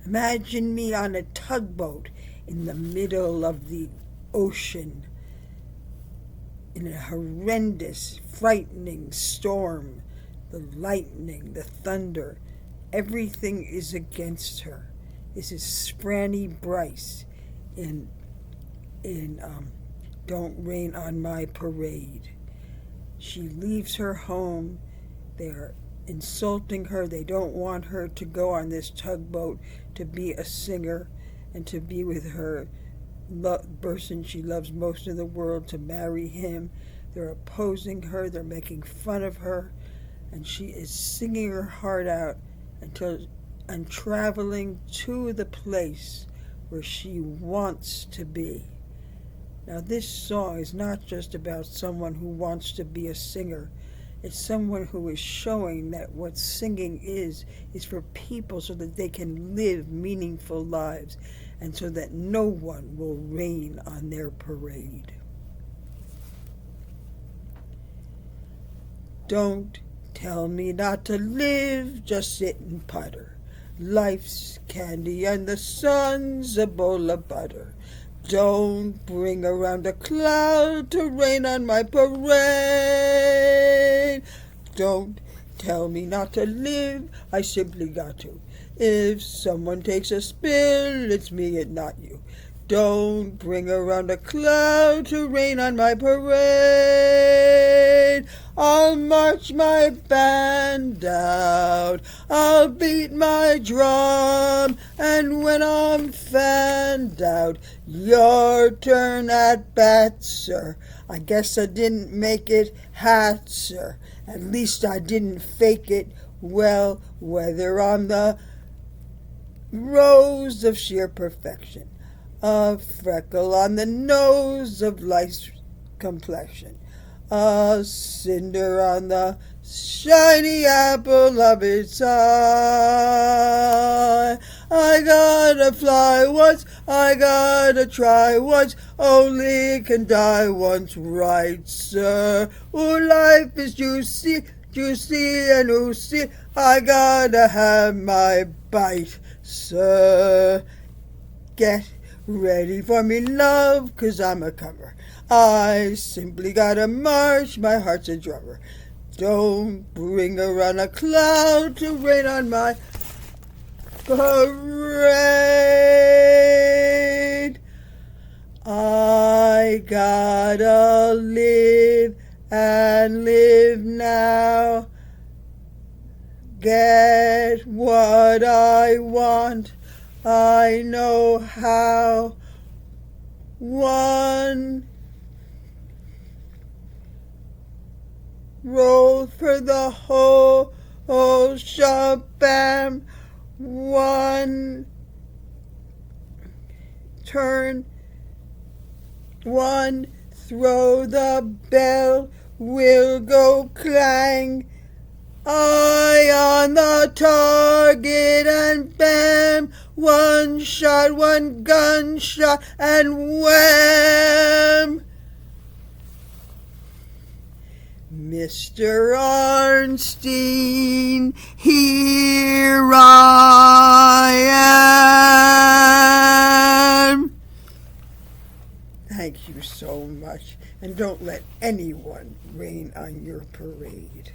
Imagine me on a tugboat in the middle of the ocean in a horrendous, frightening storm. The lightning, the thunder, everything is against her. This is Franny Bryce in Don't Rain on My Parade. She leaves her home. They're insulting her. They don't want her to go on this tugboat to be a singer and to be with her person she loves most in the world, to marry him. They're opposing her. They're making fun of her. And she is singing her heart out and traveling to the place where she wants to be. Now, this song is not just about someone who wants to be a singer. It's someone who is showing that what singing is for people so that they can live meaningful lives and so that no one will rain on their parade. Don't tell me not to live, just sit and putter. Life's candy and the sun's a bowl of butter. Don't bring around a cloud to rain on my parade. Don't tell me not to live, I simply got to. If someone takes a spill, it's me and not you. Don't bring around a cloud to rain on my parade. I'll march my band out, I'll beat my drum, and when I'm fanned out, your turn at bat, sir. I guess I didn't make it hat, sir. At least I didn't fake it well, whether I'm the rose of sheer perfection, a freckle on the nose of life's complexion, a cinder on the shiny apple of its eye. I gotta fly once, I gotta try once, only can die once, right, sir? Oh, life is juicy, juicy and oozy, I gotta have my bite, sir. Get ready for me, love, 'cause I'm a comer. I simply gotta march, my heart's a drummer. Don't bring around a cloud to rain on my parade. I gotta live and live now. Get what I want, I know how. One roll for the whole shabam. One turn, one throw, the bell will go clang. Eye on the target and bam, one shot, one gunshot and wham. Mr. Arnstein, here I am. Thank you so much, and don't let anyone rain on your parade.